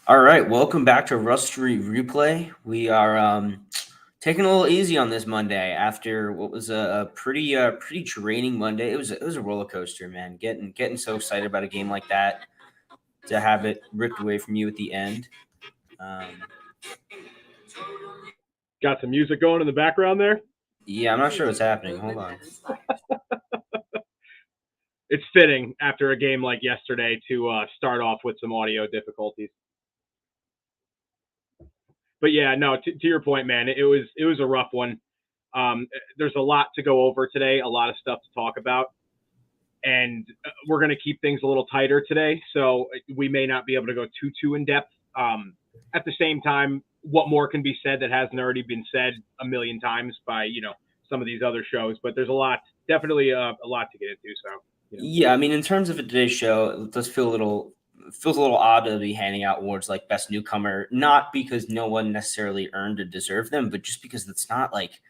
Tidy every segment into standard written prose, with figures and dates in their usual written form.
All right, welcome back to RSReplay. We are taking a little easy on this Monday after what was a pretty draining Monday. It was a roller coaster, man. Getting so excited about a game like that to have it ripped away from you at the end. Um, Got some music going in the background there. yeah, I'm not sure what's happening. Hold on. It's fitting after a game like yesterday to start off with some audio difficulties. But yeah, no, to your point, man, it was a rough one. There's a lot to go over today, a lot of stuff to talk about, and we're going to keep things a little tighter today, so we may not be able to go too in depth. At the same time, what more can be said that hasn't already been said a million times by some of these other shows? But there's a lot, definitely a lot to get into. So Yeah, I mean, in terms of today's show, it does feel a little feels a little odd to be handing out awards like best newcomer, not because no one necessarily earned or deserved them, but just because it's not like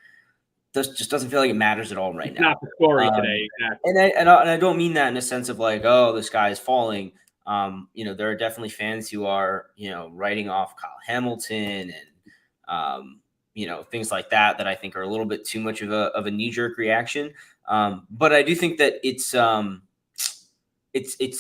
this just doesn't feel like it matters at all right it's now. not the story Um, today. Exactly. and I don't mean that in a sense of like, oh, the sky is falling. There are definitely fans who are, writing off Kyle Hamilton and, things like that I think are a little bit too much of a knee jerk reaction. But I do think that it's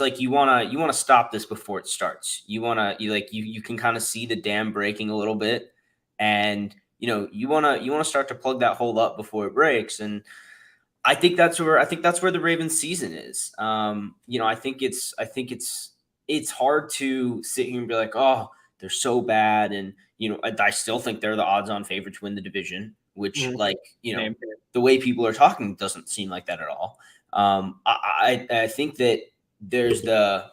like you wanna stop this before it starts. You can kind of see the dam breaking a little bit, and you wanna start to plug that hole up before it breaks. And I think that's where the Ravens season is. I think it's hard to sit here and be like, oh, they're so bad, and I still think they're the odds-on favorite to win the division, which Mm-hmm. Same. the way people are talking doesn't seem like that at all. I think that there's the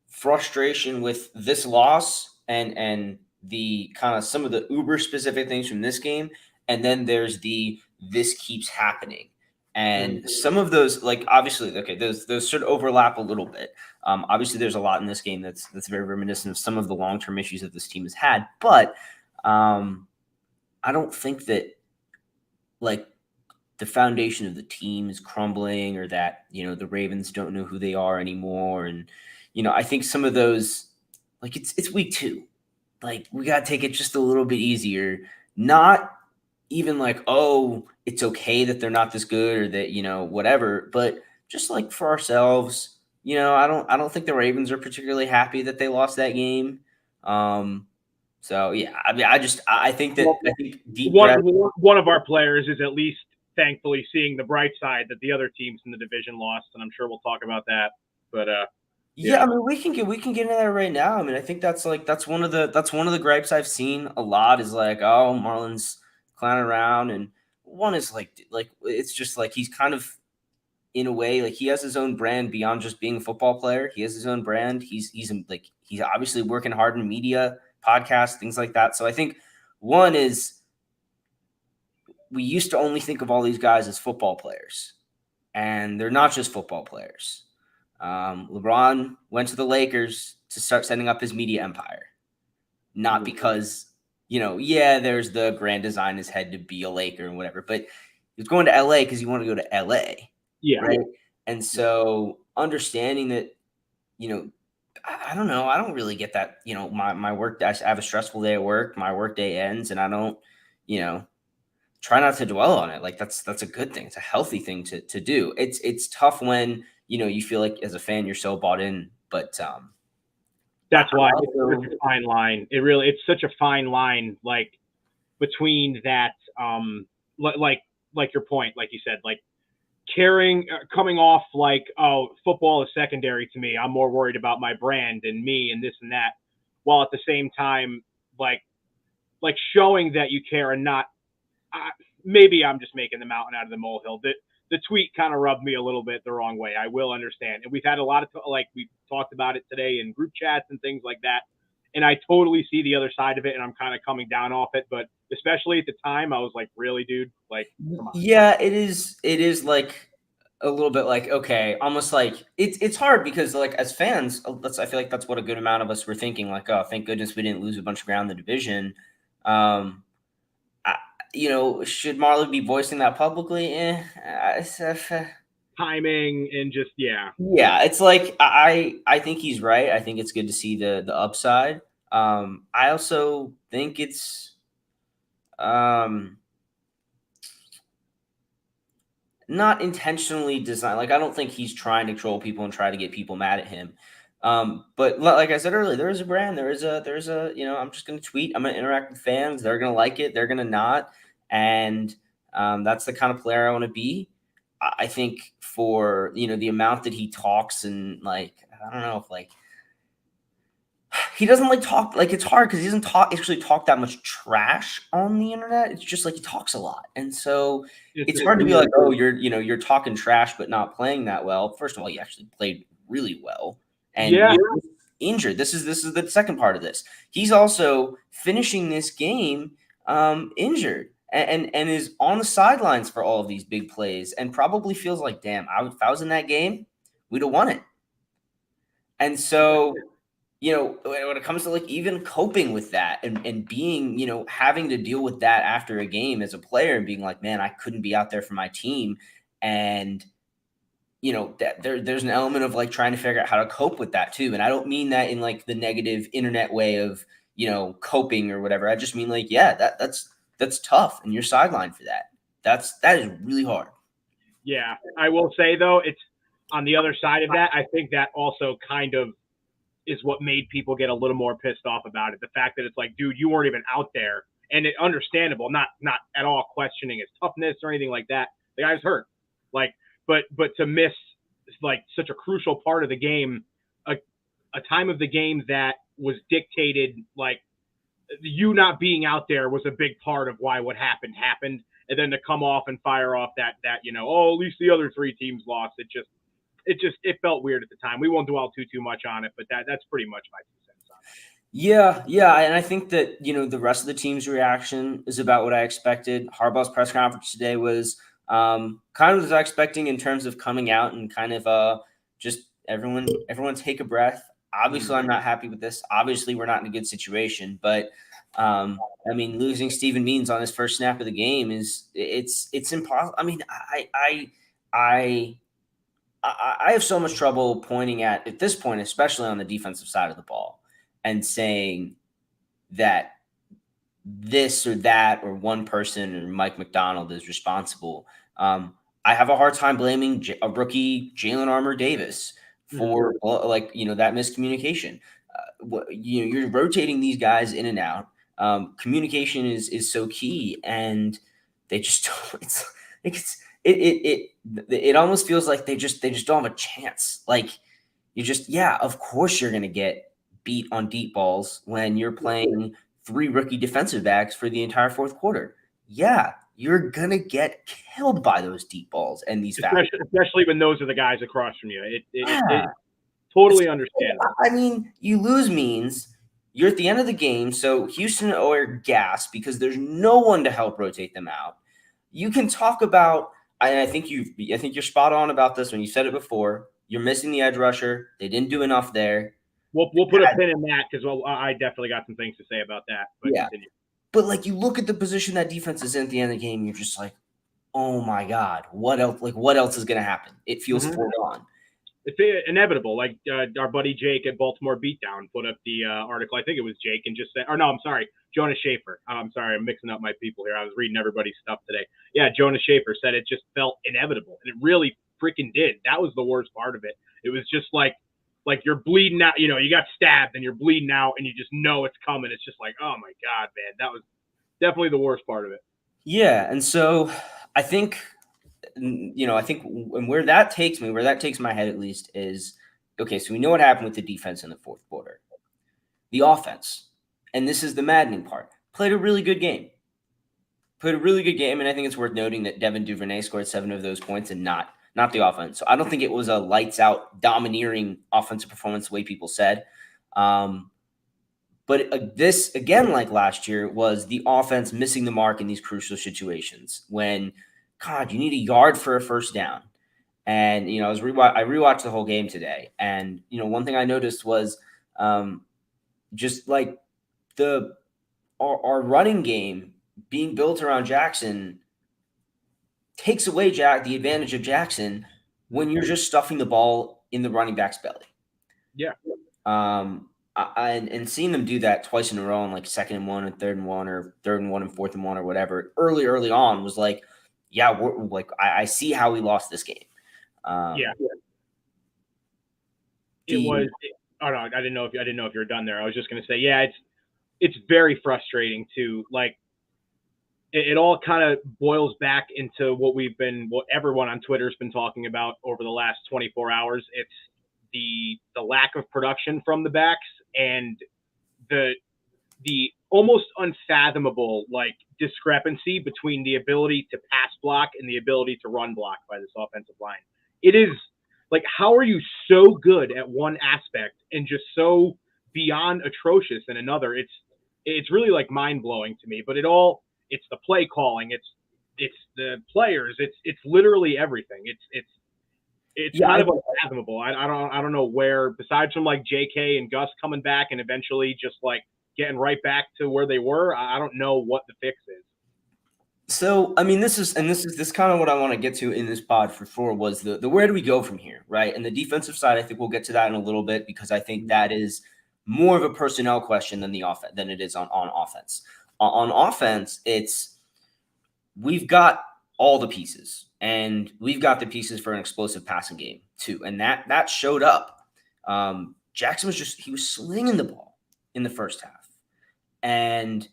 frustration with this loss and the kind of some of the uber specific things from this game, and then there's the this keeps happening. And some of those, like, obviously, okay, those should overlap a little bit. Obviously, there's a lot in this game that's very reminiscent of some of the long term issues that this team has had, but I don't think that, like, the foundation of the team is crumbling, or that the Ravens don't know who they are anymore. And I think some of those, like, it's week 2, like, we got to take it just a little bit easier. Not even like, oh, it's okay that they're not this good, or that whatever, but just like for ourselves. I don't think the Ravens are particularly happy that they lost that game. So yeah, I mean, Well, I think deep one breath. one of our players is at least thankfully seeing the bright side that the other teams in the division lost, and I'm sure we'll talk about that. But Yeah, yeah, I mean, we can get into that right now. I mean, I think that's one of the gripes I've seen a lot is like, oh, Marlon's clowning around. And one is like it's just like he's kind of, in a way, like, he has his own brand beyond just being a football player. He has his own brand. He's obviously working hard in media, podcasts, things like that. So I think one is, we used to only think of all these guys as football players, and they're not just football players. LeBron went to the Lakers to start setting up his media empire, not because, yeah, there's the grand design in his head to be a Laker and whatever, but he was going to LA because he wanted to go to LA, yeah, right? And so understanding that, you know, I don't know, I don't really get that. My work, I have a stressful day at work, my work day ends, and I don't, you know, try not to dwell on it. Like, that's a good thing. It's a healthy thing to do. It's tough when you feel like, as a fan, you're so bought in, but I that's why it's such also, a fine line. It's such a fine line, like between that, like your point, like you said, like caring, coming off like, oh, football is secondary to me. I'm more worried about my brand and me and this and that, while at the same time, like showing that you care and not. I, Maybe I'm just making the mountain out of the molehill. The tweet kind of rubbed me a little bit the wrong way. I will understand, and we've had a lot of like we've talked about it today in group chats and things like that. And I totally see the other side of it, and I'm kind of coming down off it. But especially at the time, I was like, really, dude, like, come on. yeah, it is like a little bit like, okay, almost like it's hard because, like, as fans, I feel like that's what a good amount of us were thinking, like, oh, thank goodness we didn't lose a bunch of ground in the division. Um, I, should Marley be voicing that publicly? Timing and just yeah, Yeah, it's like, I think he's right. I think it's good to see the upside. I also think it's not intentionally designed. Like, I don't think he's trying to troll people and try to get people mad at him. But like I said earlier, there is a brand. There's a, I'm just going to tweet. I'm going to interact with fans. They're going to like it. They're going to not. And that's the kind of player I want to be. I think for, the amount that he talks and like, I don't know if like, he doesn't like talk, like it's hard because he doesn't actually talk that much trash on the internet. It's just like he talks a lot. And so it's hard to be like, oh, you're talking trash, but not playing that well. First of all, he actually played really well. And injured. This is the second part of this. He's also finishing this game injured and is on the sidelines for all of these big plays and probably feels like, damn, if I was in that game, we'd have won it. And so, when it comes to like even coping with that and being, having to deal with that after a game as a player and being like, man, I couldn't be out there for my team. And, that there's an element of like trying to figure out how to cope with that too. And I don't mean that in like the negative internet way of, coping or whatever. I just mean like, yeah, that's tough. And you're sidelined for that. That is really hard. Yeah. I will say though, it's on the other side of that. I think that also kind of is what made people get a little more pissed off about it. The fact that it's like, dude, you weren't even out there, and it understandable, not at all questioning his toughness or anything like that. The guy's hurt, like, but to miss like such a crucial part of the game, a time of the game that was dictated, like you not being out there was a big part of why what happened, and then to come off and fire off that at least the other three teams lost. It felt weird at the time. We won't dwell too much on it, but that's pretty much my 2 cents on it. Yeah, and I think that the rest of the team's reaction is about what I expected. Harbaugh's press conference today was kind of what I was expecting in terms of coming out and kind of just everyone take a breath. Obviously, I'm not happy with this. Obviously, we're not in a good situation, but I mean, losing Steven Means on his first snap of the game it's impossible. I mean, I have so much trouble pointing at this point, especially on the defensive side of the ball, and saying that this or that or one person or Mike McDonald is responsible. I have a hard time blaming a rookie Jalen Armour Davis for that miscommunication. You're rotating these guys in and out. Communication is so key, and they just don't. It almost feels like they just don't have a chance. Like of course you're gonna get beat on deep balls when you're playing 3 rookie defensive backs for the entire fourth quarter. Yeah, you're gonna get killed by those deep balls and these especially when those are the guys across from you. It totally understandable. I mean, you lose Means. You're at the end of the game, so Houston are gassed because there's no one to help rotate them out. You can talk about. I think you're spot on about this when you said it before. You're missing the edge rusher. They didn't do enough there. We'll put a pin in that because I definitely got some things to say about that. But yeah, continue. But like you look at the position that defense is in at the end of the game, you're just like, oh my god, what else? Like what else is going to happen? It feels foregone. It's inevitable. Like our buddy Jake at Baltimore Beatdown put up the article. I think it was Jake and just said, or no, I'm sorry, Jonas Schaefer. I'm sorry, I'm mixing up my people here. I was reading everybody's stuff today. Yeah, Jonas Schaefer said it just felt inevitable, and it really freaking did. That was the worst part of it. It was just like you're bleeding out. You got stabbed and you're bleeding out, and you just know it's coming. It's just like, oh my god, man, that was definitely the worst part of it. Yeah, and so I think. And where that takes my head at least is, okay, so we know what happened with the defense in the fourth quarter. The offense, and this is the maddening part, played a really good game. And I think it's worth noting that Devin Duvernay scored 7 of those points and not the offense. So I don't think it was a lights-out, domineering offensive performance the way people said. But this, again, like last year, was the offense missing the mark in these crucial situations when – God, you need a yard for a first down. And, I rewatched the whole game today. And, one thing I noticed was just like our running game being built around Jackson takes away the advantage of Jackson when you're just stuffing the ball in the running back's belly. Yeah. and seeing them do that twice in a row on like 2nd and 1 and 3rd and 1 or 3rd and 1 and 4th and 1 or whatever early on was like, yeah, we're like I see how we lost this game. Yeah. It was. Oh no, I didn't know if you were done there. I was just gonna say, yeah, it's very frustrating to like. It all kind of boils back into what everyone on Twitter has been talking about over the last 24 hours. It's the lack of production from the backs and the almost unfathomable like discrepancy between the ability to pass block and the ability to run block by this offensive line. It is like, how are you so good at one aspect and just so beyond atrocious in another? It's really like mind blowing to me. But it's the play calling, it's the players, it's literally everything. It's kind of unfathomable. I don't know where, besides from like JK and Gus coming back and eventually just like getting right back to where they were. I don't know what the fix is. So, I mean, this is kind of what I want to get to in this pod for sure was the where do we go from here, right? And the defensive side, I think we'll get to that in a little bit because I think that is more of a personnel question than than it is on offense. On offense, we've got all the pieces, and we've got the pieces for an explosive passing game too, and that showed up. Jackson he was slinging the ball in the first half, and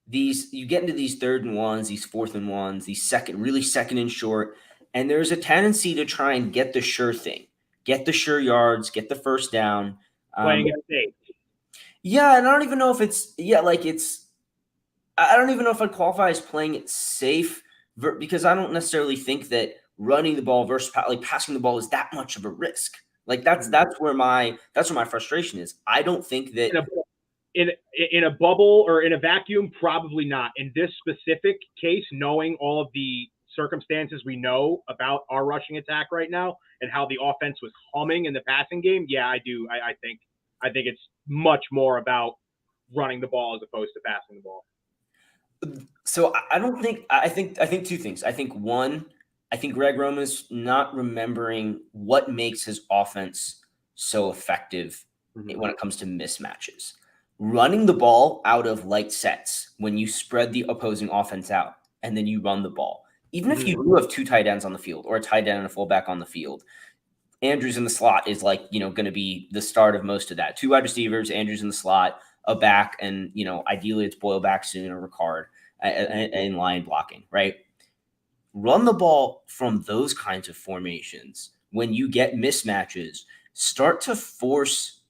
you get into these 3rd and 1s, these 4th and 1s, these second and short, and there's a tendency to try and get the sure thing, get the sure yards, get the first down. Playing it safe. Yeah, and I don't even know if I don't even know if I'd qualify as playing it safe because I don't necessarily think that running the ball versus like passing the ball is that much of a risk. Like that's where my frustration is. I don't think that in a bubble or in a vacuum, probably not. In this specific case, knowing all of the circumstances we know about our rushing attack right now and how the offense was humming in the passing game, yeah, I do. I think it's much more about running the ball as opposed to passing the ball. So I think two things. I think one, I think Greg Roman's not remembering what makes his offense so effective when it comes to mismatches. Running the ball out of light sets when you spread the opposing offense out and then you run the ball. Even if you do have 2 tight ends on the field or a tight end and a fullback on the field, Andrews in the slot is like, going to be the start of most of that. 2 wide receivers, Andrews in the slot, a back, and, ideally it's Boyle back soon or Ricard in line blocking, right? Run the ball from those kinds of formations. When you get mismatches, start to force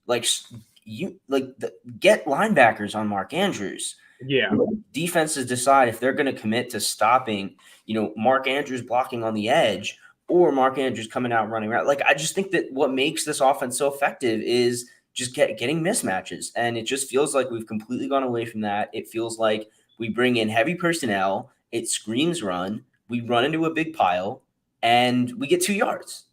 get linebackers on Mark Andrews. Yeah. Defenses decide if they're going to commit to stopping, Mark Andrews blocking on the edge or Mark Andrews coming out running around. Like, I just think that what makes this offense so effective is just getting mismatches. And it just feels like we've completely gone away from that. It feels like we bring in heavy personnel. It screams run. We run into a big pile and we get 2 yards.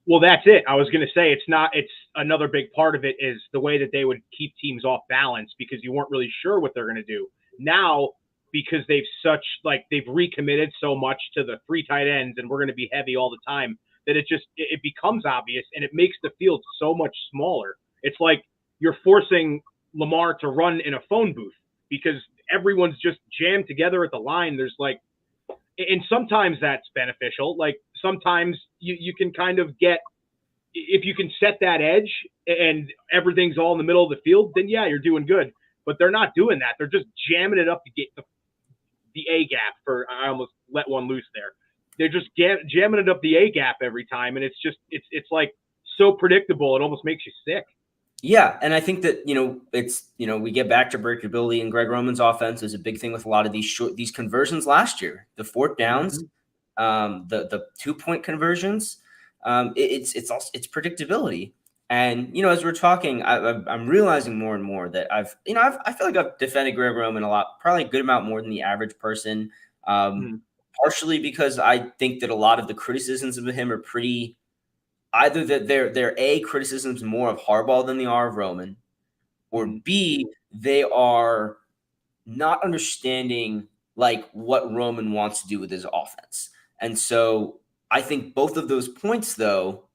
Well, that's it. I was going to say it's another big part of it is the way that they would keep teams off balance because you weren't really sure what they're going to do. Now, because they've recommitted so much to the 3 tight ends and we're going to be heavy all the time that it becomes obvious and it makes the field so much smaller. It's like you're forcing Lamar to run in a phone booth because everyone's just jammed together at the line. And sometimes that's beneficial. Like sometimes you can kind of get, if you can set that edge and everything's all in the middle of the field, then yeah, you're doing good. But they're not doing that. They're just jamming it up to get the A gap I almost let one loose there. They're just jamming it up the A gap every time. And it's like so predictable. It almost makes you sick. Yeah, and I think that, we get back to breakability, and Greg Roman's offense is a big thing with a lot of these conversions last year. The 4th downs, the 2-point conversions, it's predictability. And, as we're talking, I'm realizing more and more that I feel like I've defended Greg Roman a lot, probably a good amount more than the average person, partially because I think that a lot of the criticisms of him are pretty – either that they're A, criticisms more of Harbaugh than they are of Roman, or B, they are not understanding like what Roman wants to do with his offense. And so I think both of those points, though,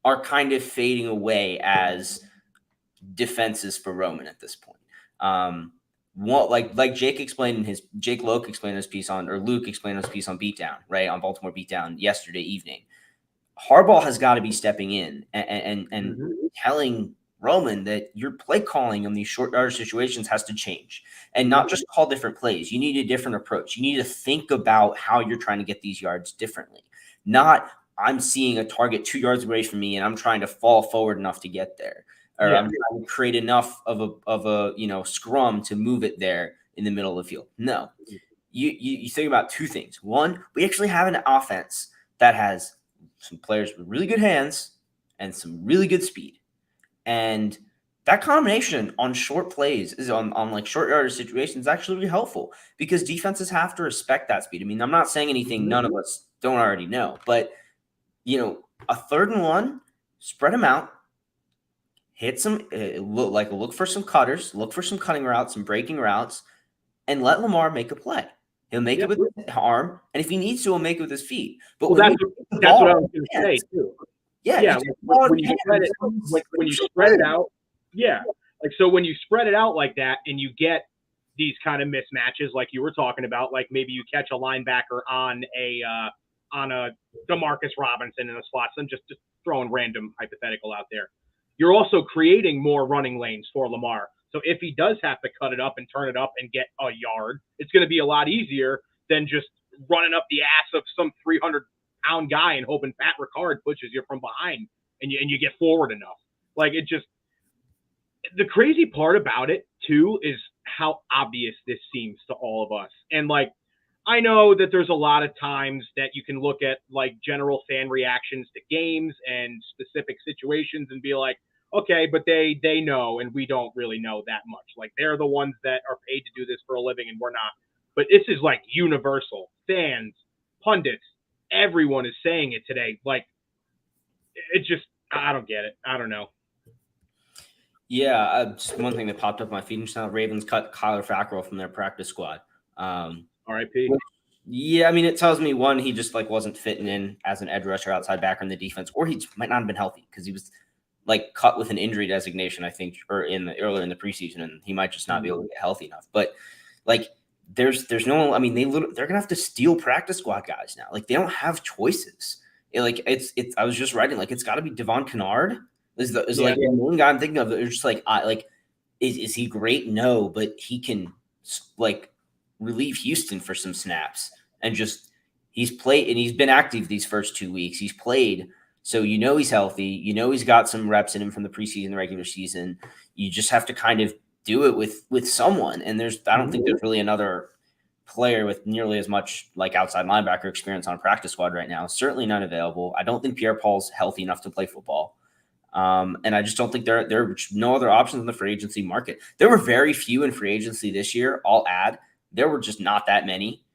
are kind of fading away as defenses for Roman at this point. What like Jake Loke explained in his piece on, or Luke explained his piece on Beatdown, right, on Baltimore Beatdown yesterday evening. Harbaugh has got to be stepping in and telling Roman that your play calling in these short yardage situations has to change, and not just call different plays. You need a different approach. You need to think about how you're trying to get these yards differently. Not, I'm seeing a target 2 yards away from me and I'm trying to fall forward enough to get there, or I'm trying to create enough of a scrum to move it there in the middle of the field. No, you think about two things. One, we actually have an offense that has some players with really good hands and some really good speed. And that combination on short plays is on like short yardage situations is actually really helpful, because defenses have to respect that speed. I mean, I'm not saying anything none of us don't already know, but a 3rd and 1, spread them out, hit some, look for some cutters, look for some cutting routes, some breaking routes, and let Lamar make a play. He'll make it with his arm, and if he needs to, he'll make it with his feet. But that's what I was going to say too. Yeah, when you spread it out, like, so when you spread it out like that, and you get these kind of mismatches, like you were talking about, like maybe you catch a linebacker on a Demarcus Robinson in a slot. So I'm just throwing random hypothetical out there. You're also creating more running lanes for Lamar. So if he does have to cut it up and turn it up and get a yard, it's going to be a lot easier than just running up the ass of some 300-pound guy and hoping Pat Ricard pushes you from behind and you get forward enough. Like, it just, the crazy part about it too is how obvious this seems to all of us. And like, I know that there's a lot of times that you can look at like general fan reactions to games and specific situations and be like, okay, but they know, and we don't really know that much. Like, they're the ones that are paid to do this for a living, and we're not. But this is like universal. Fans, pundits, everyone is saying it today. Like, it just, I don't get it. I don't know. Yeah, just one thing that popped up on my feed just now: Ravens cut Kyler Fackrell from their practice squad. R.I.P. Yeah, I mean, it tells me, one, he just like wasn't fitting in as an edge rusher outside backer in the defense, or he just might not have been healthy, because he was like cut with an injury designation, I think, or earlier in the preseason, and he might just not be able to get healthy enough. But like, there's no, I mean, they're gonna have to steal practice squad guys now. Like, they don't have choices. It's I was just writing, like, it's got to be Devon Kennard is like the one guy I'm thinking of. It's just like, is he great? No, but he can like relieve Houston for some snaps, and just he's played and he's been active these first 2 weeks. He's played. So he's healthy. He's got some reps in him from the preseason, the regular season. You just have to kind of do it with someone. And I don't think there's really another player with nearly as much like outside linebacker experience on a practice squad right now. Certainly not available. I don't think Pierre-Paul's healthy enough to play football. And I just don't think there are no other options in the free agency market. There were very few in free agency this year. I'll add, there were just not that many.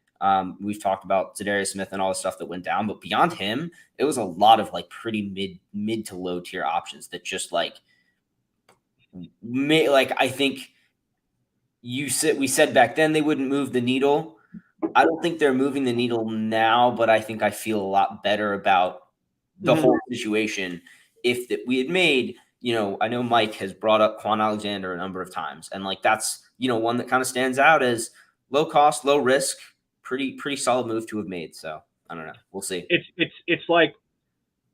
We've talked about Zadarius Smith and all the stuff that went down, but beyond him, it was a lot of like pretty mid to low tier options that just like I think we said back then they wouldn't move the needle. I don't think they're moving the needle now, but I think I feel a lot better about the whole situation if that we had made. I know Mike has brought up Quan Alexander a number of times, and like that's one that kind of stands out as low cost, low risk. Pretty solid move to have made. So I don't know. We'll see. It's like,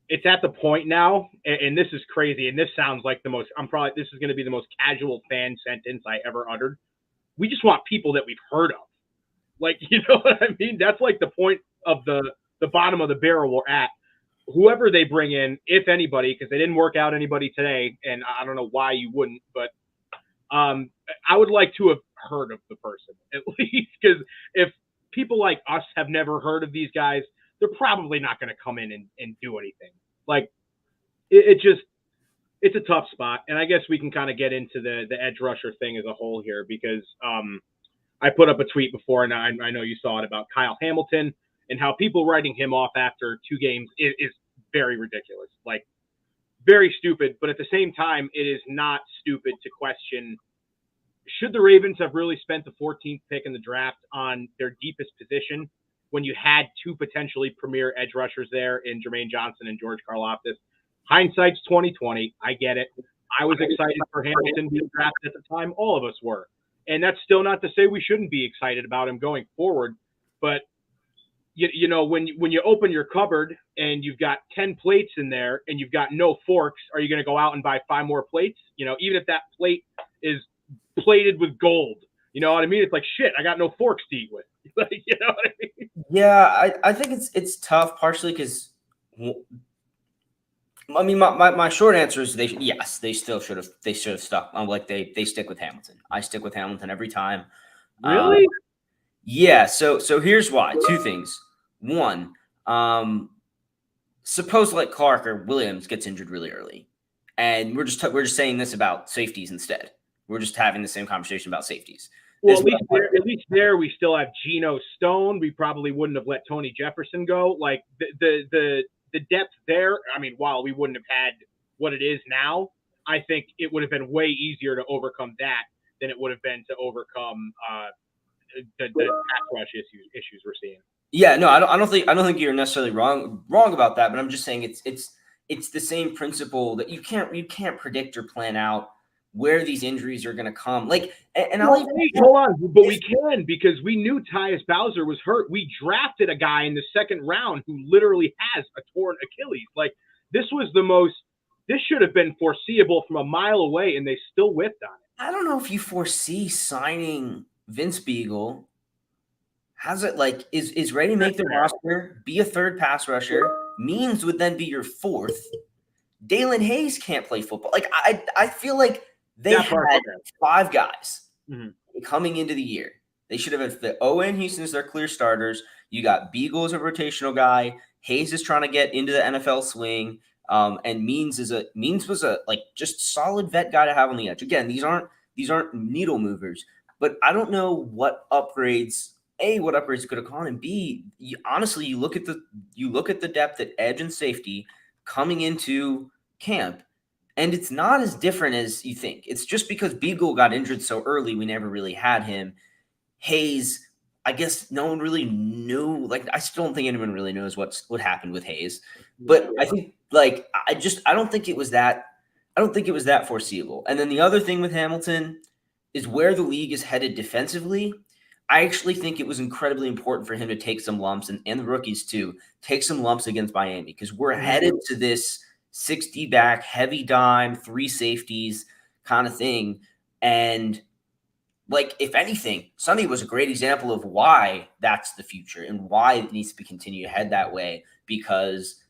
it's at the point now, and this is crazy, and this sounds like this is going to be the most casual fan sentence I ever uttered. We just want people that we've heard of. Like, you know what I mean? That's like the point of the bottom of the barrel we're at. Whoever they bring in, if anybody, because they didn't work out anybody today, and I don't know why you wouldn't, but I would like to have heard of the person at least, because if people like us have never heard of these guys, they're probably not going to come in and do anything. Like, it's a tough spot. And I guess we can kind of get into the edge rusher thing as a whole here, because I put up a tweet before, and I know you saw it, about Kyle Hamilton and how people writing him off after 2 games is very ridiculous. Like, very stupid. But at the same time, it is not stupid to question, should the Ravens have really spent the 14th pick in the draft on their deepest position when you had 2 potentially premier edge rushers there in Jermaine Johnson and George Karlaftis? Hindsight's 20/20. I get it. I was excited for Hamilton being drafted at the time. All of us were. And that's still not to say we shouldn't be excited about him going forward. But, you know, when you open your cupboard and you've got 10 plates in there and you've got no forks, are you going to go out and buy 5 more plates? You know, even if that plate is plated with gold. You know what I mean? It's like, shit, I got no forks to eat with. Like, you know what I mean? Yeah, I think it's tough, partially because, I mean, my short answer is they still should have stuck. Like they stick with Hamilton. I stick with Hamilton every time. Really? Yeah. So here's why. 2 things. One, suppose like Clark or Williams gets injured really early, and we're just saying this about safeties instead. We're just having the same conversation about safeties. Well, at least there we still have Geno Stone. We probably wouldn't have let Tony Jefferson go. Like the depth there. I mean, while we wouldn't have had what it is now, I think it would have been way easier to overcome that than it would have been to overcome the pass rush issues we're seeing. Yeah, no, I don't think you're necessarily wrong about that, but I'm just saying it's the same principle that you can't predict or plan out where these injuries are going to come. Like, and hold on, but we can, because we knew Tyus Bowser was hurt. We drafted a guy in the 2nd round who literally has a torn Achilles. Like, this should have been foreseeable from a mile away, and they still whipped on it. I don't know if you foresee signing Vince Beagle. Has it is ready to make the roster, be a 3rd pass rusher. Means would then be your 4th. Dalen Hayes can't play football. Like, I feel like they had 5 guys coming into the year. They should have had the Owen Houston as their clear starters. You got Beagle as a rotational guy. Hayes is trying to get into the NFL swing. And Means was a just solid vet guy to have on the edge. Again, these aren't needle movers, but I don't know what upgrades could have gone, and B, honestly, you look at the depth at edge and safety coming into camp, and it's not as different as you think. It's just because Beagle got injured so early, we never really had him. Hayes, I guess no one really knew. Like, I still don't think anyone really knows what happened with Hayes. But I think, I don't think it was that. I don't think it was that foreseeable. And then the other thing with Hamilton is where the league is headed defensively. I actually think it was incredibly important for him to take some lumps, and the rookies too, take some lumps against Miami, because we're headed to this 60 back, heavy dime, 3 safeties kind of thing. And if anything, Sonny was a great example of why that's the future and why it needs to continue to head that way, because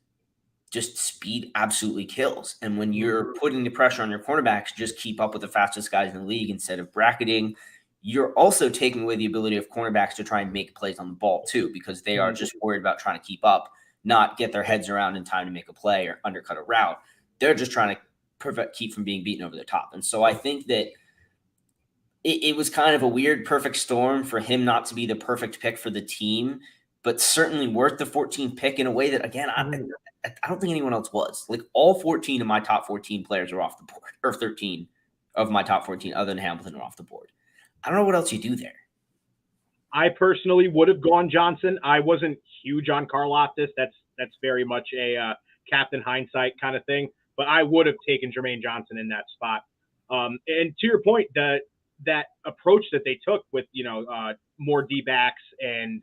just speed absolutely kills. And when you're putting the pressure on your cornerbacks, just keep up with the fastest guys in the league instead of bracketing, you're also taking away the ability of cornerbacks to try and make plays on the ball too, because they are just worried about trying to keep up, not get their heads around in time to make a play or undercut a route. They're just trying to keep from being beaten over the top. And so I think that it was kind of a weird perfect storm for him not to be the perfect pick for the team, but certainly worth the 14th pick in a way that, again, I don't think anyone else was. Like, all 14 of my top 14 players are off the board, or 13 of my top 14 other than Hamilton are off the board. I don't know what else you do there. I personally would have gone Johnson. I wasn't huge on Karlaftis. That's very much a Captain Hindsight kind of thing. But I would have taken Jermaine Johnson in that spot. And to your point, that approach that they took with more D-backs and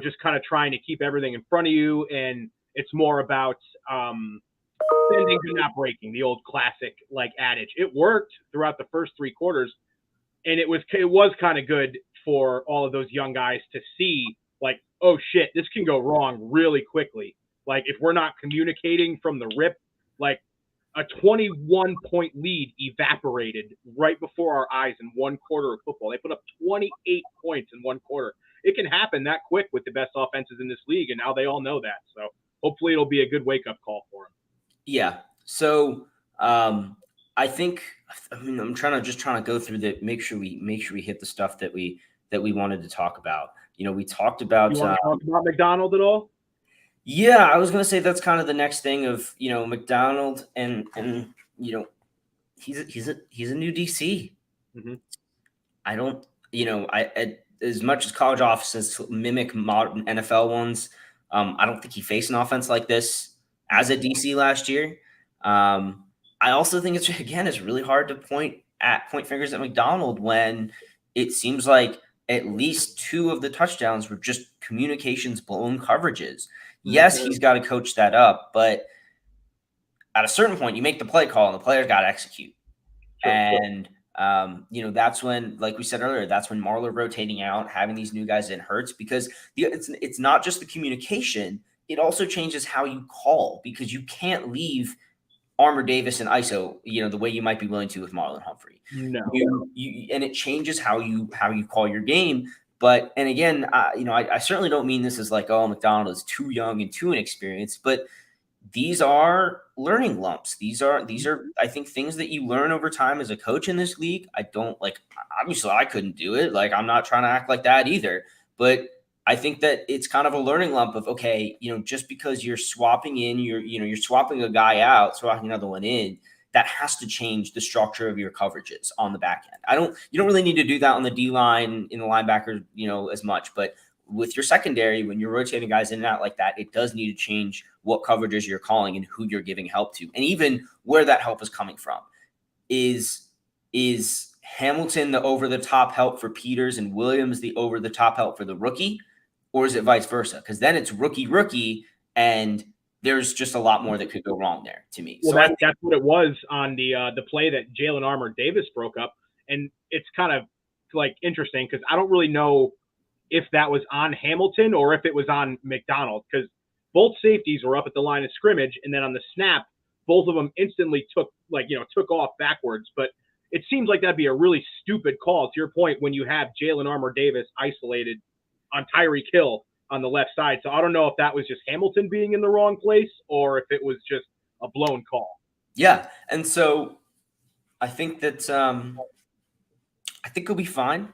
just kind of trying to keep everything in front of you, and it's more about bending but not breaking, the old classic adage. It worked throughout the first 3 quarters. And it was kind of good for all of those young guys to see, oh shit, this can go wrong really quickly. If we're not communicating from the rip, a 21-point lead evaporated right before our eyes in 1 quarter of football. They put up 28 points in 1 quarter. It can happen that quick with the best offenses in this league, and now they all know that. So hopefully it'll be a good wake-up call for them. Yeah. So I'm trying to go through make sure we hit the stuff that we wanted to talk about. We talked about. You want to talk about McDonald at all? Yeah, I was going to say that's kind of the next thing of McDonald and he's a new DC. Mm-hmm. I don't as much as college offices mimic modern NFL ones. I don't think he faced an offense like this as a DC last year. I also think it's really hard to point fingers at McDonald when it seems like at least 2 of the touchdowns were just communications blown coverages. Yes, he's got to coach that up, but at a certain point, you make the play call and the player's got to execute. True. And that's when, like we said earlier, that's when Marler rotating out, having these new guys in hurts, because it's not just the communication; it also changes how you call, because you can't leave Armour Davis and ISO, the way you might be willing to with Marlon Humphrey. No. And it changes how you call your game. But and again, I certainly don't mean this as like, oh, McDonald is too young and too inexperienced, but these are learning lumps. These are I think things that you learn over time as a coach in this league. I don't like, obviously I couldn't do it. Like, I'm not trying to act like that either, but I think that it's kind of a learning lump of, okay, just because you're swapping in, you're swapping a guy out, swapping another one in, that has to change the structure of your coverages on the back end. You don't really need to do that on the D line in the linebacker, as much, but with your secondary, when you're rotating guys in and out like that, it does need to change what coverages you're calling and who you're giving help to, and even where that help is coming from. Is Hamilton the over-the-top help for Peters and Williams the over-the-top help for the rookie, or is it vice versa? Because then it's rookie, and there's just a lot more that could go wrong there to me. Well, so that's what it was on the play that Jalen Armour Davis broke up, and it's kind of like interesting because I don't really know if that was on Hamilton or if it was on McDonald, because both safeties were up at the line of scrimmage, and then on the snap, both of them instantly took off backwards. But it seems like that'd be a really stupid call, to your point, when you have Jalen Armour Davis isolated on Tyreek Hill on the left side. So I don't know if that was just Hamilton being in the wrong place or if it was just a blown call. Yeah, and so I think that I think he'll be fine.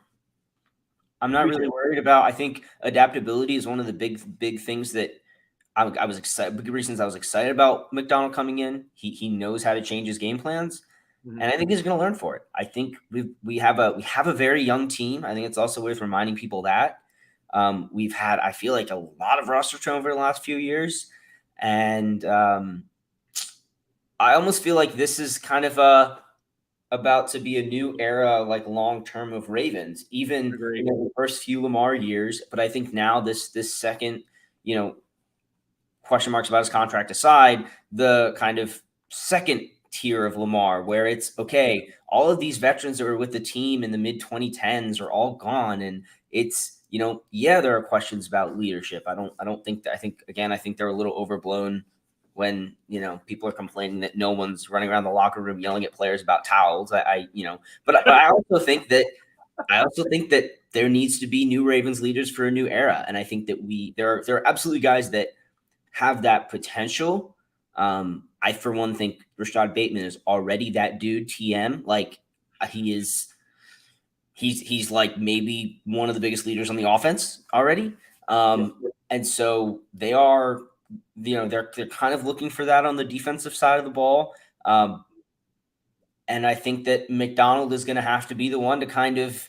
I'm not really worried about. I think adaptability is one of the big things that I was excited. Big reasons I was excited about McDonald coming in. He knows how to change his game plans, and I think he's going to learn for it. I think we have a very young team. I think it's also worth reminding people that we've had, I feel like, a lot of roster turnover the last few years, and I almost feel like this is kind of about to be a new era, like long term, of Ravens, even the first few Lamar years. But I think now this second, question marks about his contract aside, the kind of second tier of Lamar, where it's okay, all of these veterans that were with the team in the mid 2010s are all gone, and it's there are questions about leadership. I think they're a little overblown when people are complaining that no one's running around the locker room yelling at players about towels. But I also think that there needs to be new Ravens leaders for a new era, and I think that there are absolutely guys that have that potential. I, for one, think Rashad Bateman is already that dude. TM, like he is. He's like maybe one of the biggest leaders on the offense already. And so they are. They're kind of looking for that on the defensive side of the ball. And I think that McDonald is going to have to be the one to kind of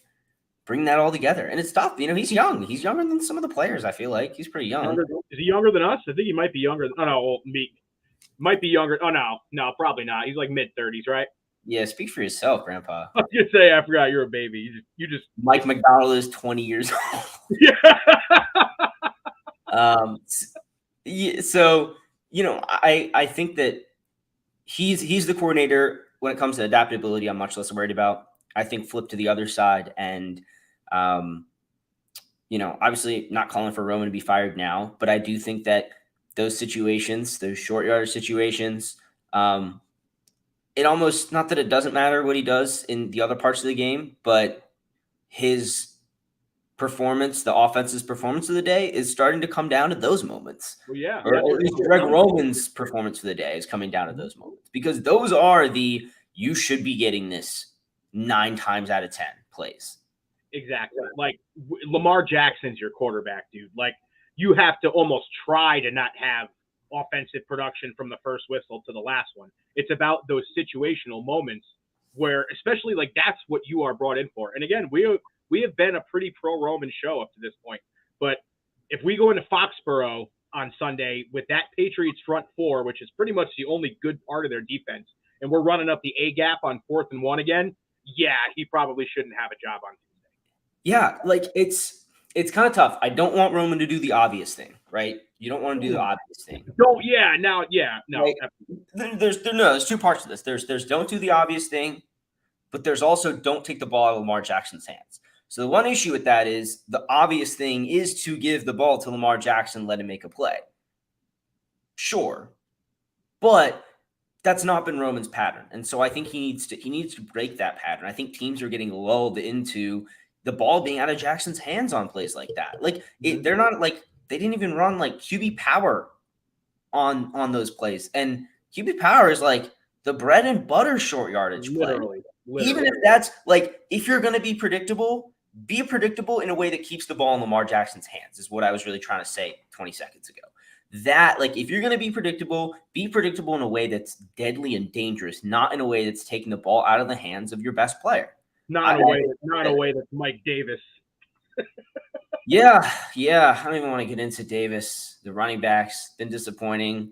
bring that all together. And it's tough. He's young. He's younger than some of the players, I feel like. He's pretty young. Is he younger than us? I think he might be younger. Oh, no. Might be younger. Oh, no, probably not. He's like mid-30s, right? Yeah, speak for yourself, Grandpa. I was going to say, I forgot you're a baby. You just Mike McDonald is 20 years old. Yeah. So, I think that he's the coordinator when it comes to adaptability. I'm much less worried about. I think flip to the other side, and obviously not calling for Roman to be fired now, but I do think that those situations, those short yardage situations, it almost, not that it doesn't matter what he does in the other parts of the game, but his performance, the offense's performance of the day, is starting to come down to those moments. Well, yeah. Or at least Greg Roman's performance for the day is coming down to those moments, because those are you should be getting this 9 times out of 10 plays. Exactly. Like Lamar Jackson's your quarterback, dude. Like you have to almost try to not have offensive production from the first whistle to the last one. It's about those situational moments where, especially, like, that's what you are brought in for. And again, we have been a pretty pro-Roman show up to this point. But if we go into Foxborough on Sunday with that Patriots front four, which is pretty much the only good part of their defense, and we're running up the A gap on 4th and 1 again, yeah, he probably shouldn't have a job on Tuesday. Yeah, like it's kind of tough. I don't want Roman to do the obvious thing, right? You don't want to do the obvious thing. Don't, yeah, now, yeah, no. Like, there's two parts to this. There's don't do the obvious thing, but there's also don't take the ball out of Lamar Jackson's hands. So the one issue with that is the obvious thing is to give the ball to Lamar Jackson, let him make a play. Sure, but that's not been Roman's pattern, and so I think he needs to break that pattern. I think teams are getting lulled into the ball being out of Jackson's hands on plays like that. Like they're not like they didn't even run like QB power on those plays, and QB power is like the bread and butter short yardage play. Literally. Even if that's like if you're going to be predictable in a way that keeps the ball in Lamar Jackson's hands is what I was really trying to say 20 seconds ago. That like if you're going to be predictable in a way that's deadly and dangerous, not in a way that's taking the ball out of the hands of your best player. Not in a way that's Mike Davis. Yeah. I don't even want to get into Davis. The running backs been disappointing,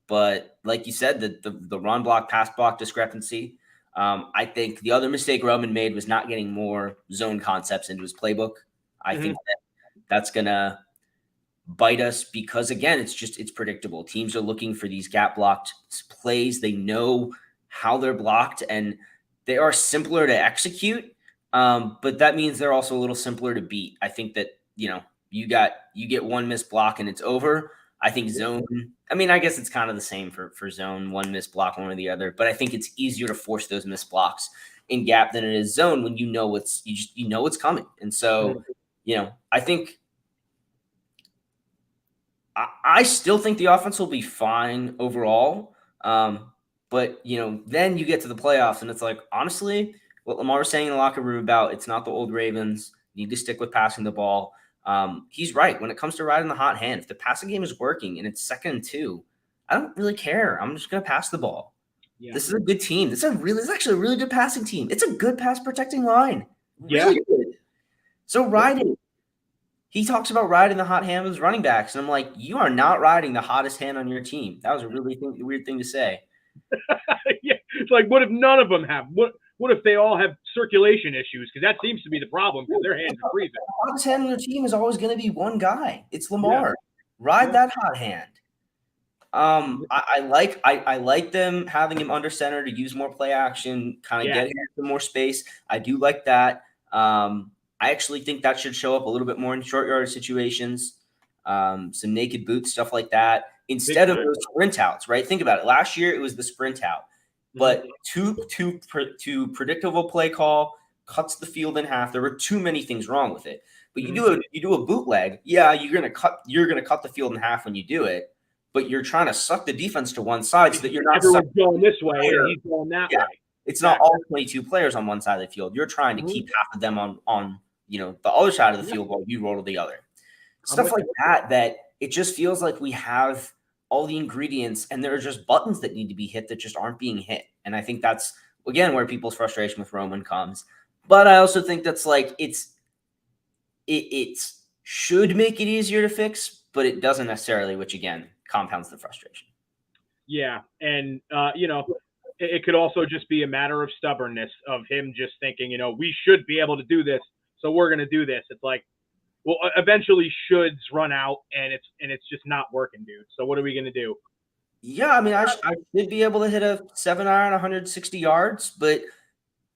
but like you said, the run block pass block discrepancy. I think the other mistake Roman made was not getting more zone concepts into his playbook. I think that's gonna bite us because again, it's predictable. Teams are looking for these gap blocked plays. They know how they're blocked and they are simpler to execute. But that means they're also a little simpler to beat. I think that, you get one missed block and it's over. I think zone, I mean, I guess it's kind of the same for zone, one missed block, one or the other, but I think it's easier to force those missed blocks in gap than it is zone when you know it's coming. And so, I think I still think the offense will be fine overall. But then you get to the playoffs and it's like, honestly, what Lamar was saying in the locker room about it's not the old Ravens, need to stick with passing the ball. He's right. When it comes to riding the hot hand, if the passing game is working and it's 2nd and 2, I don't really care. I'm just going to pass the ball. Yeah. This is a good team. This is actually a really good passing team. It's a good pass protecting line. Really good. So ride it. He talks about riding the hot hand with his running backs. And I'm like, you are not riding the hottest hand on your team. That was a really weird thing to say. Yeah. It's like, what if none of them have? What if they all have circulation issues? Because that seems to be the problem because their hands are freezing. The hottest hand on your team is always going to be one guy. It's Lamar. Yeah. Ride that hot hand. I like them having him under center to use more play action, kind of get him some more space. I do like that. I actually think that should show up a little bit more in short yardage situations, some naked boots, stuff like that, instead of those sprint outs, right? Think about it. Last year, it was the sprint out, but too predictable play call, cuts the field in half. There were too many things wrong with it. But you do a bootleg, you're gonna cut the field in half when you do it, but you're trying to suck the defense to one side so that you're not everyone's going this way and he's going that way. It's not all 22 players on one side of the field. You're trying to keep half of them on the other side of the field while you roll to the other. Stuff like that it just feels like we have all the ingredients and there are just buttons that need to be hit that just aren't being hit. And I think that's, again, where people's frustration with Roman comes. But I also think that's like it should make it easier to fix, but it doesn't necessarily, which, again, compounds the frustration. Yeah, and, it could also just be a matter of stubbornness of him just thinking, we should be able to do this, so we're going to do this. It's like, well, eventually shoulds run out, and it's just not working, dude. So what are we going to do? Yeah, I mean, I should be able to hit a 7-iron 160 yards, but,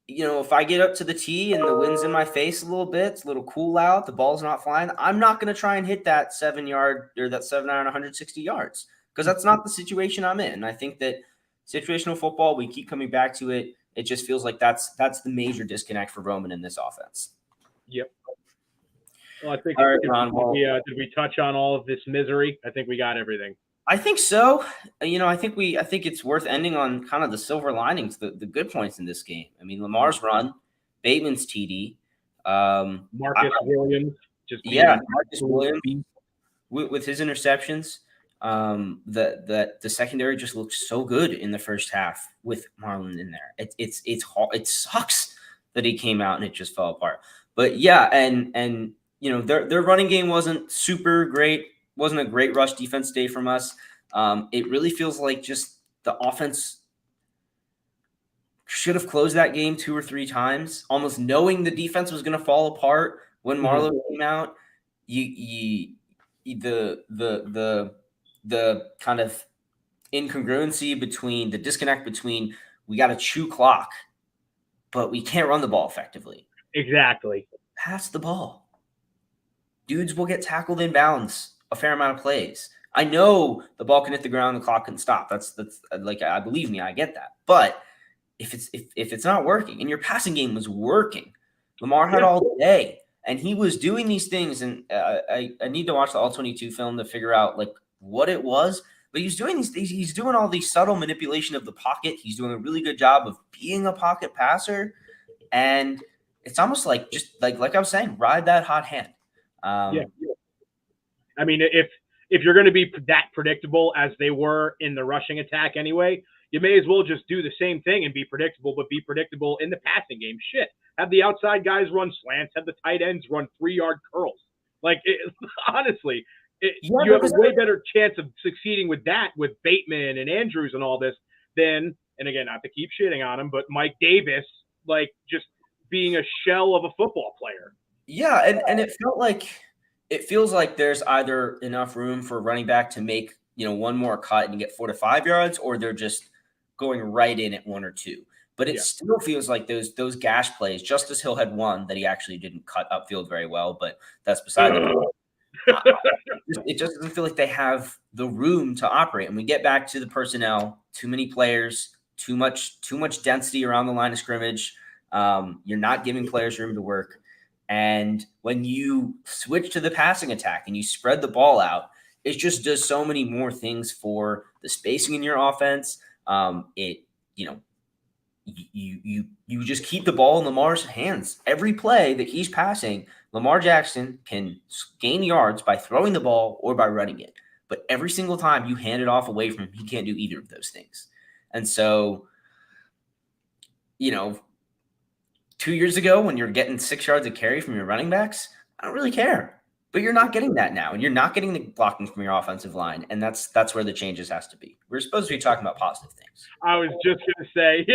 if I get up to the tee and the wind's in my face a little bit, it's a little cool out, the ball's not flying, I'm not going to try and hit that 7-yard or that 7-iron 160 yards because that's not the situation I'm in. And I think that situational football, we keep coming back to it. It just feels like that's the major disconnect for Roman in this offense. Yep. Well, I think did we touch on all of this misery? I think we got everything. I think so. I think it's worth ending on kind of the silver linings, the good points in this game. I mean, Lamar's run, Bateman's TD, Marcus Williams, Marcus Williams with his interceptions. The secondary just looked so good in the first half with Marlon in there. It's hard. It sucks that he came out and it just fell apart. But yeah, and their running game wasn't super great. Wasn't a great rush defense day from us. It really feels like just the offense should have closed that game 2 or 3 times, almost knowing the defense was going to fall apart when Marlowe came out. The kind of incongruency between the disconnect between we got to chew clock, but we can't run the ball effectively. Exactly. Pass the ball. Dudes will get tackled in bounds a fair amount of plays. I know the ball can hit the ground, the clock can stop. That's like, I believe me, I get that. But if it's not working, and your passing game was working, Lamar had all day, and he was doing these things. And I need to watch the All-22 film to figure out like what it was. But he's doing these things. He's doing all these subtle manipulation of the pocket. He's doing a really good job of being a pocket passer, and it's almost like just like I was saying, ride that hot hand. I mean, if you're going to be that predictable as they were in the rushing attack anyway, you may as well just do the same thing and be predictable, but be predictable in the passing game. Shit, have the outside guys run slants, have the tight ends run 3-yard curls. Like, honestly, you have a way better chance of succeeding with that, with Bateman and Andrews and all this, than, and again, not to keep shitting on him, but Mike Davis, like, just being a shell of a football player. Yeah, and it feels like there's either enough room for a running back to make, one more cut and get 4 to 5 yards, or they're just going right in at 1 or 2. But it still feels like those gash plays. Justice Hill had one that he actually didn't cut upfield very well, but that's beside the point. It just doesn't feel like they have the room to operate. And we get back to the personnel, too many players, too much density around the line of scrimmage. You're not giving players room to work. And when you switch to the passing attack and you spread the ball out, it just does so many more things for the spacing in your offense. You just keep the ball in Lamar's hands. Every play that he's passing, Lamar Jackson can gain yards by throwing the ball or by running it. But every single time you hand it off away from him, he can't do either of those things. And so, 2 years ago when you're getting 6 yards of carry from your running backs, I don't really care. But you're not getting that now, and you're not getting the blocking from your offensive line, and that's where the changes has to be. We're supposed to be talking about positive things. I was just going to say,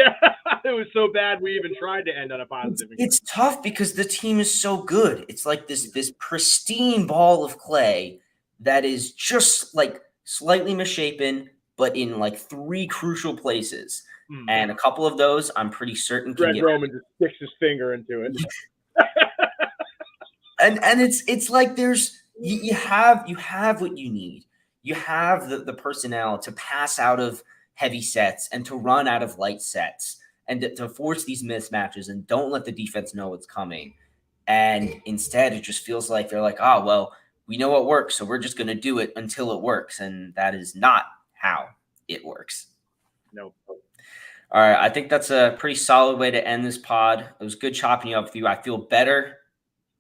it was so bad we even tried to end on a positive. It's tough because the team is so good. It's like this pristine ball of clay that is just like slightly misshapen, but in like 3 crucial places. And a couple of those, I'm pretty certain can Greg Roman just sticks his finger into it. and it's like there's you have what you need. You have the personnel to pass out of heavy sets and to run out of light sets and to force these mismatches and don't let the defense know what's coming. And instead, it just feels like they're like, oh, well, we know what works, so we're just going to do it until it works. And that is not how it works. No. All right, I think that's a pretty solid way to end this pod. It was good chopping you up with you. I feel better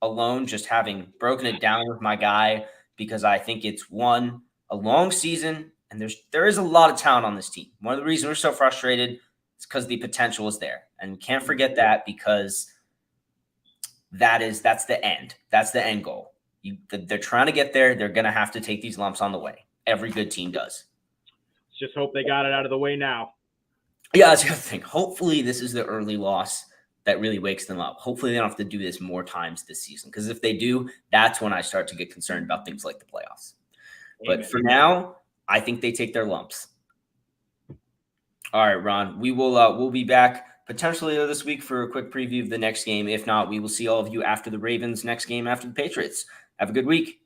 alone just having broken it down with my guy because I think it's a long season, and there is a lot of talent on this team. One of the reasons we're so frustrated is because the potential is there, and we can't forget that because that's the end. That's the end goal. They're trying to get there. They're going to have to take these lumps on the way. Every good team does. Let's just hope they got it out of the way now. Yeah, that's the other thing. Hopefully this is the early loss that really wakes them up. Hopefully they don't have to do this more times this season, because if they do, that's when I start to get concerned about things like the playoffs. Amen. But for now, I think they take their lumps. All right, Ron, we'll be back potentially this week for a quick preview of the next game. If not, we will see all of you after the Ravens' next game after the Patriots. Have a good week.